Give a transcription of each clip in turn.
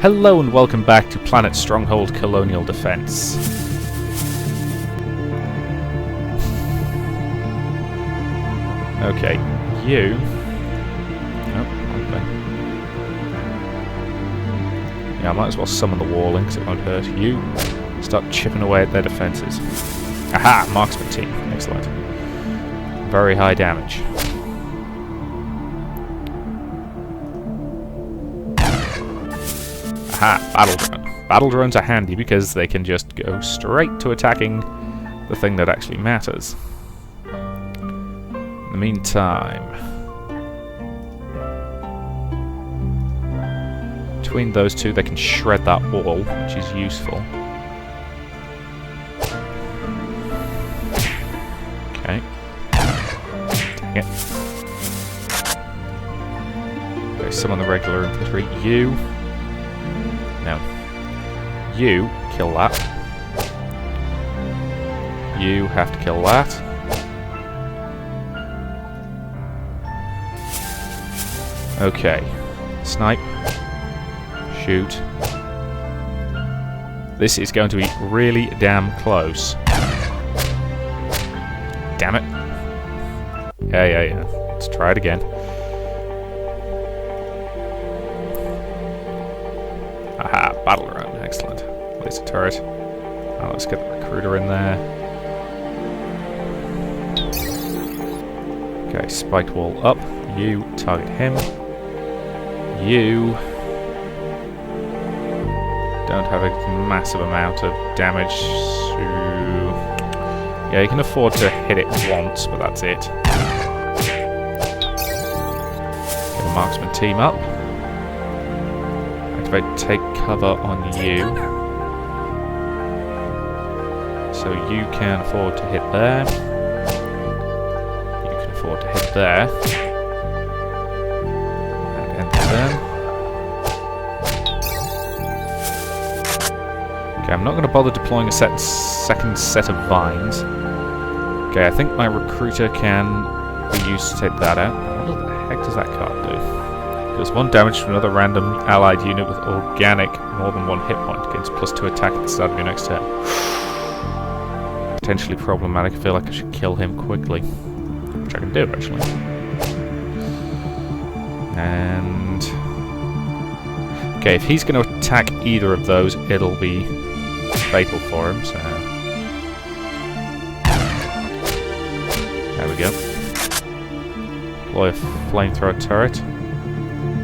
Hello and welcome back to Planet Stronghold Colonial Defence. Okay, you... Oh, wrong thing. Yeah, I might as well summon the walling because it won't hurt. You start chipping away at their defences. Aha! Marksman team. Excellent. Very high damage. Aha! Battle drone. Battle drones are handy because they can just go straight to attacking the thing that actually matters. In the meantime, between those two they can shred that wall, which is useful. Okay. Dang it. Okay, summon the regular infantry. You. No. You kill that. You have to kill that. Okay. Snipe. Shoot. This is going to be really damn close. Damn it. Yeah. Let's try it again. Aha, battle drone. Excellent. Laser turret. Now let's get the recruiter in there. Okay, spiked wall up. You target him. You don't have a massive amount of damage. Yeah, you can afford to hit it once, but that's it. Get the marksman team up. Activate take cover on you. So you can afford to hit there. You can afford to hit there. And end turn. Okay, I'm not going to bother deploying a second set of vines. Okay, I think my recruiter can be used to take that out. What the heck does that card do? Deals 1 damage to another random allied unit with organic more than 1 hit point. Gains +2 attack at the start of your next turn. Potentially problematic. I feel like I should kill him quickly. Which I can do, actually. And... okay, if he's going to attack either of those, it'll be fatal for him, so... there we go. Deploy a flamethrower turret.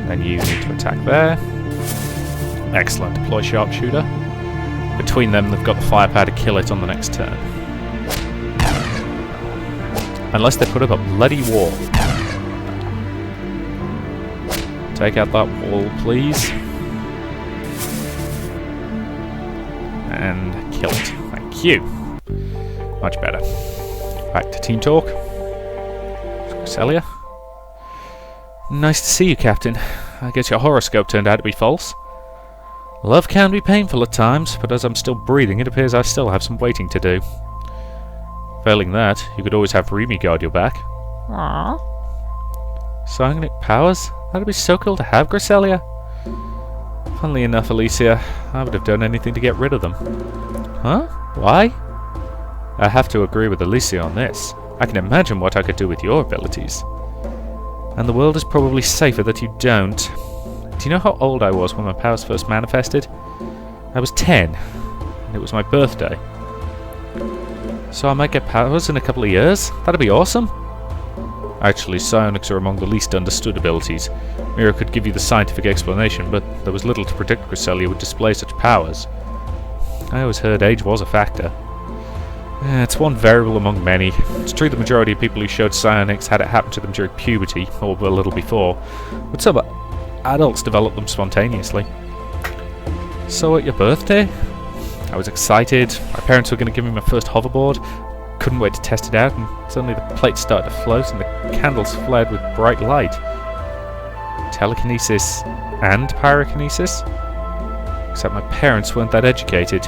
Then you need to attack there. Excellent. Deploy sharpshooter. Between them, they've got the firepower to kill it on the next turn. Unless they put up a bloody wall. Take out that wall, please. And kill it. Thank you. Much better. Back to team talk. Celia. Nice to see you, Captain. I guess your horoscope turned out to be false. Love can be painful at times, but as I'm still breathing, it appears I still have some waiting to do. Failing that, you could always have Remy guard your back. Aww. Psionic powers? That'd be so cool to have, Gracelia. Funnily enough, Alicia, I would have done anything to get rid of them. Huh? Why? I have to agree with Alicia on this. I can imagine what I could do with your abilities. And the world is probably safer that you don't. Do you know how old I was when my powers first manifested? I was 10, and it was my birthday. So I might get powers in a couple of years? That'd be awesome! Actually, psionics are among the least understood abilities. Mira could give you the scientific explanation, but there was little to predict Gracelia would display such powers. I always heard age was a factor. It's one variable among many. It's true the majority of people who showed psionics had it happen to them during puberty, or a little before, but some adults develop them spontaneously. So at your birthday? I was excited. My parents were going to give me my first hoverboard. Couldn't wait to test it out, and suddenly the plate started to float and the candles flared with bright light. Telekinesis and pyrokinesis? Except my parents weren't that educated.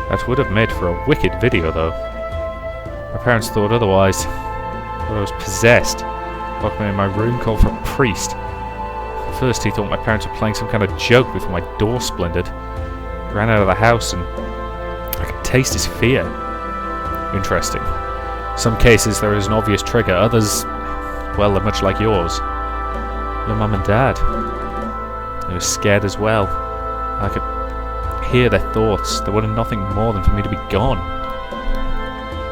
That would have made for a wicked video, though. My parents thought otherwise. Thought I was possessed. Locked me in my room, called for a priest. first he thought my parents were playing some kind of joke before my door splintered. He ran out of the house and I could taste his fear. Interesting. Some cases there is an obvious trigger, others, well, they're much like yours. Your mum and dad. They were scared as well. I could hear their thoughts. They wanted nothing more than for me to be gone.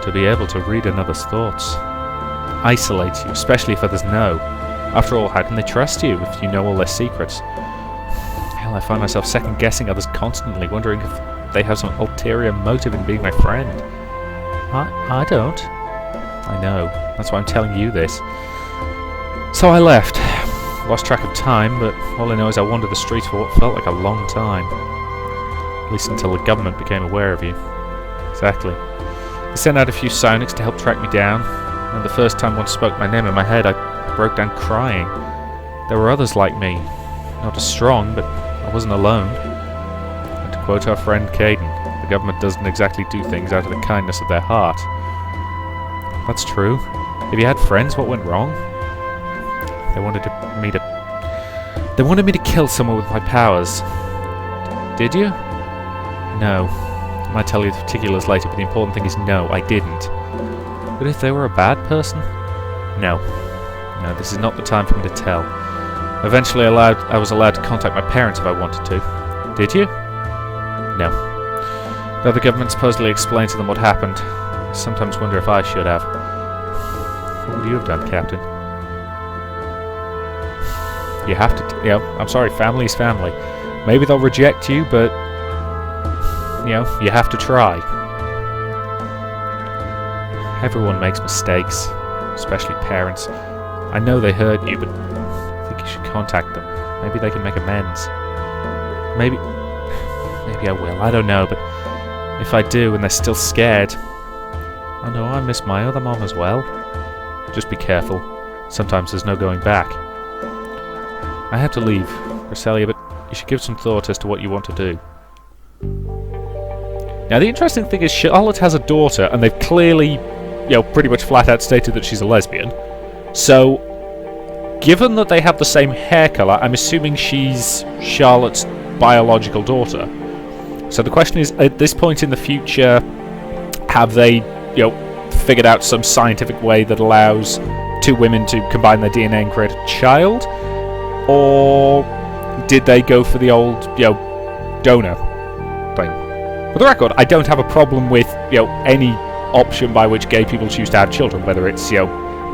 To be able to read another's thoughts. Isolates you, especially if others know. After all, how can they trust you if you know all their secrets? Hell, I find myself second-guessing others constantly, wondering if they have some ulterior motive in being my friend. I don't. I know. That's why I'm telling you this. So I left. Lost track of time, but all I know is I wandered the streets for what felt like a long time. At least until the government became aware of you. Exactly. They sent out a few psionics to help track me down, and the first time one spoke my name in my head, I broke down crying. There were others like me. Not as strong, but I wasn't alone. And to quote our friend Caden, the government doesn't exactly do things out of the kindness of their heart. That's true. If you had friends, what went wrong? They wanted me to kill someone with my powers. Did you? No. I might tell you the particulars later, but the important thing is no, I didn't. But if they were a bad person? No. No, this is not the time for me to tell. Eventually I was allowed to contact my parents if I wanted to. Did you? No. Though the government supposedly explained to them what happened, I sometimes wonder if I should have. What would you have done, Captain? You have to... I'm sorry, family's family. Maybe they'll reject you, but... you have to try. Everyone makes mistakes, especially parents. I know they hurt you, but I think you should contact them. Maybe they can make amends. Maybe I will, I don't know, but if I do and they're still scared... I know I miss my other mom as well. Just be careful. Sometimes there's no going back. I have to leave, Roselia, but you should give some thought as to what you want to do. Now, the interesting thing is Charlotte has a daughter, and they've clearly, pretty much flat out stated that she's a lesbian. So, given that they have the same hair colour, I'm assuming she's Charlotte's biological daughter. So the question is, at this point in the future, have they, figured out some scientific way that allows two women to combine their DNA and create a child? Or did they go for the old, donor thing? For the record, I don't have a problem with, any option by which gay people choose to have children, whether it's, a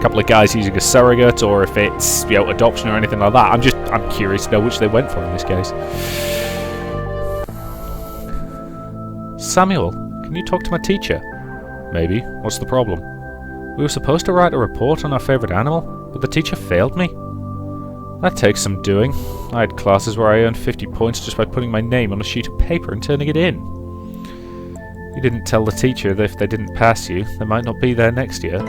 couple of guys using a surrogate, or if it's, adoption or anything like that. I'm curious to know which they went for in this case. Samuel, can you talk to my teacher? Maybe. What's the problem? We were supposed to write a report on our favourite animal, but the teacher failed me. That takes some doing. I had classes where I earned 50 points just by putting my name on a sheet of paper and turning it in. You didn't tell the teacher that if they didn't pass you, they might not be there next year.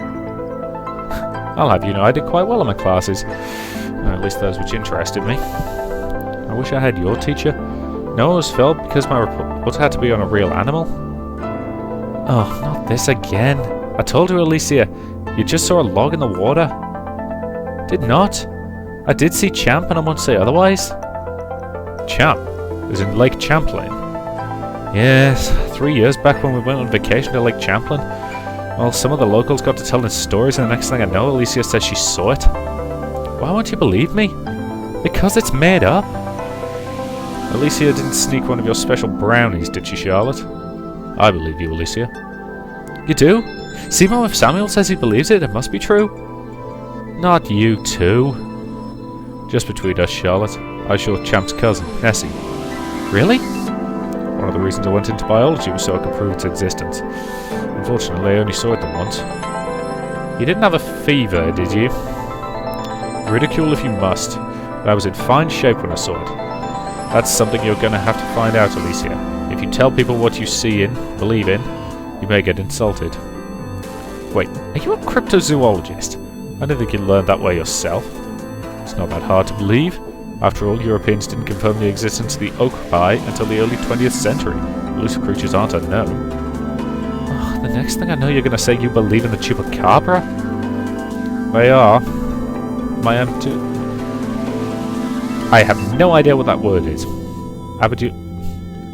I'll have you know I did quite well in my classes. At least those which interested me. I wish I had your teacher. No one was failed because my report had to be on a real animal. Oh, not this again. I told you, Alicia, you just saw a log in the water. Did not. I did see Champ, and I won't say otherwise. Champ? As in Lake Champlain? Yes, 3 years back when we went on vacation to Lake Champlain. Well, some of the locals got to telling stories, and the next thing I know, Alicia says she saw it. Why won't you believe me? Because it's made up. Alicia didn't sneak one of your special brownies, did she, Charlotte? I believe you, Alicia. You do? See, Mom, if Samuel says he believes it, it must be true. Not you, too. Just between us, Charlotte, I saw Champ's cousin, Nessie. Really? One of the reasons I went into biology was so I could prove its existence. Unfortunately, I only saw it the once. You didn't have a fever, did you? Ridicule if you must, but I was in fine shape when I saw it. That's something you're going to have to find out, Alicia. If you tell people what you see in, believe in, you may get insulted. Wait, are you a cryptozoologist? I don't think you learned that way yourself. It's not that hard to believe. After all, Europeans didn't confirm the existence of the octopi until the early 20th century. Elusive creatures aren't unknown. Oh, the next thing I know, you're going to say you believe in the chupacabra? They are. I am too. I have no idea what that word is.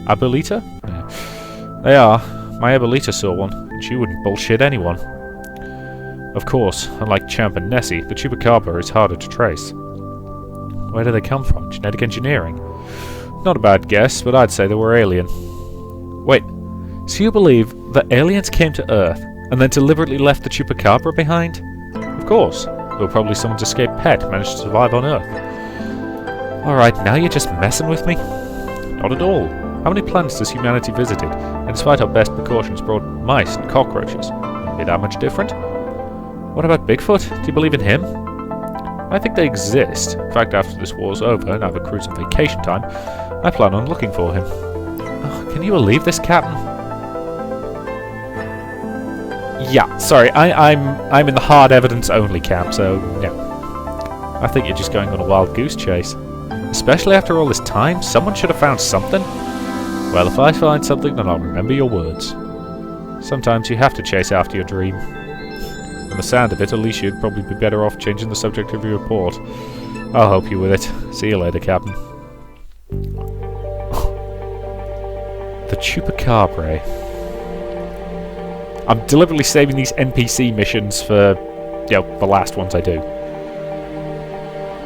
Abuelita? Yeah. They are. My Abuelita saw one, and she wouldn't bullshit anyone. Of course, unlike Champ and Nessie, the Chupacabra is harder to trace. Where do they come from? Genetic engineering? Not a bad guess, but I'd say they were alien. Wait, so you believe that aliens came to Earth and then deliberately left the Chupacabra behind? Of course. They were probably someone's escaped pet who managed to survive on Earth. Alright, now you're just messing with me? Not at all. How many planets has humanity visited, and despite our best precautions brought mice and cockroaches? Wouldn't be that much different? What about Bigfoot? Do you believe in him? I think they exist. In fact, after this war's over and I have a cruise on vacation time, I plan on looking for him. Oh, can you believe this, Captain? Yeah, sorry, I'm in the hard evidence only camp, so no. I think you're just going on a wild goose chase. Especially after all this time, someone should have found something. Well, if I find something, then I'll remember your words. Sometimes you have to chase after your dream. From the sound of it, at least you'd probably be better off changing the subject of your report. I'll help you with it. See you later, Captain. The Chupacabra. I'm deliberately saving these NPC missions for, you know, the last ones I do.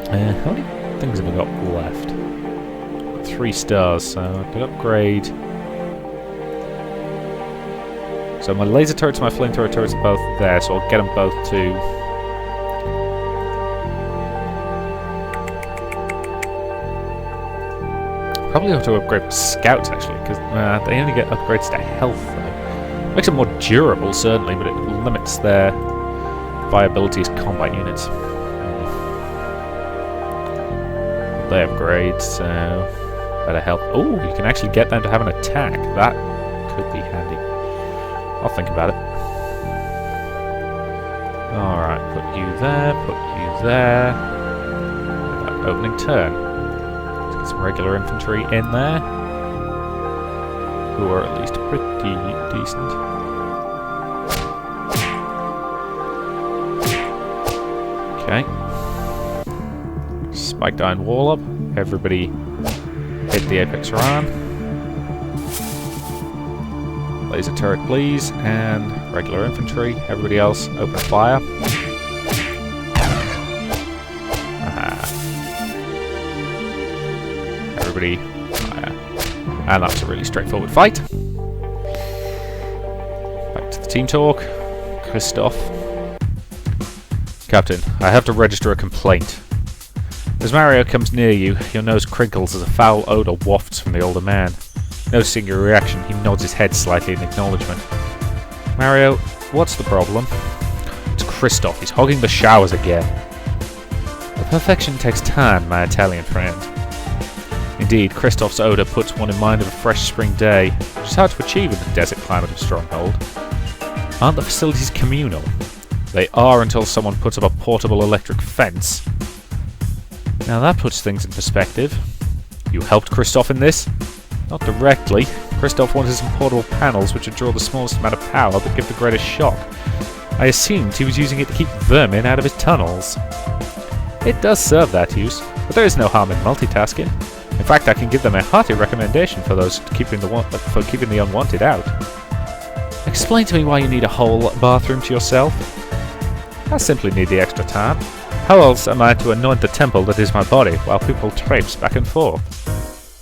How many things have I got left? 3 stars, so I can upgrade. So my laser turrets and my flamethrower turrets are both there, so I'll get them both to... Probably have to upgrade scouts, actually, because they only get upgrades to health, though. Makes them more durable, certainly, but it limits their viability as combat units. They upgrade, so better health. Oh, you can actually get them to have an attack. That could be handy. I'll think about it. Alright, put you there, put you there. That opening turn. Let's get some regular infantry in there. Who are at least pretty decent. Okay. Spiked iron wall up. Everybody hit the apex ram. Laser turret, please, and regular infantry. Everybody else, open fire. Aha. Everybody, fire. And that's a really straightforward fight. Back to the team talk. Christoph. Captain, I have to register a complaint. As Mario comes near you, your nose crinkles as a foul odour wafts from the older man. Noticing your reaction, he nods his head slightly in acknowledgement. Mario, what's the problem? It's Christoph, he's hogging the showers again. The perfection takes time, my Italian friend. Indeed, Christoph's odour puts one in mind of a fresh spring day, which is hard to achieve in the desert climate of Stronghold. Aren't the facilities communal? They are until someone puts up a portable electric fence. Now that puts things in perspective. You helped Christoph in this? Not directly. Christoph wanted some portable panels which would draw the smallest amount of power but give the greatest shock. I assumed he was using it to keep vermin out of his tunnels. It does serve that use, but there is no harm in multitasking. In fact, I can give them a hearty recommendation for those keeping the unwanted out. Explain to me why you need a whole bathroom to yourself. I simply need the extra time. How else am I to anoint the temple that is my body while people traipse back and forth?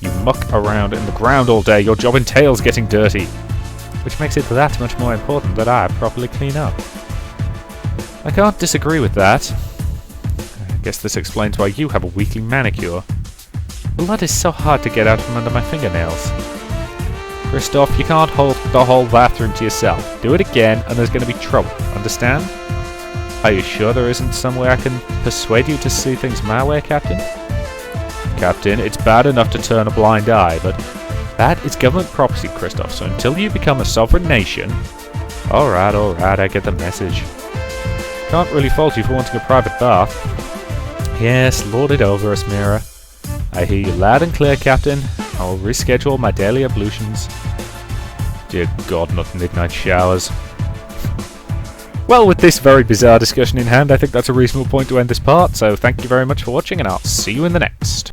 You muck around in the ground all day, your job entails getting dirty. Which makes it that much more important that I properly clean up. I can't disagree with that. I guess this explains why you have a weekly manicure. Well, that is so hard to get out from under my fingernails. Christoph, you can't hold the whole bathroom to yourself. Do it again and there's going to be trouble, understand? Are you sure there isn't some way I can persuade you to see things my way, Captain? Captain, it's bad enough to turn a blind eye, but that is government property, Christoph, so until you become a sovereign nation... Alright, I get the message. Can't really fault you for wanting a private bath. Yes, lord it over us, Mira. I hear you loud and clear, Captain. I'll reschedule my daily ablutions. Dear God, not midnight showers. Well, with this very bizarre discussion in hand, I think that's a reasonable point to end this part, so thank you very much for watching, and I'll see you in the next.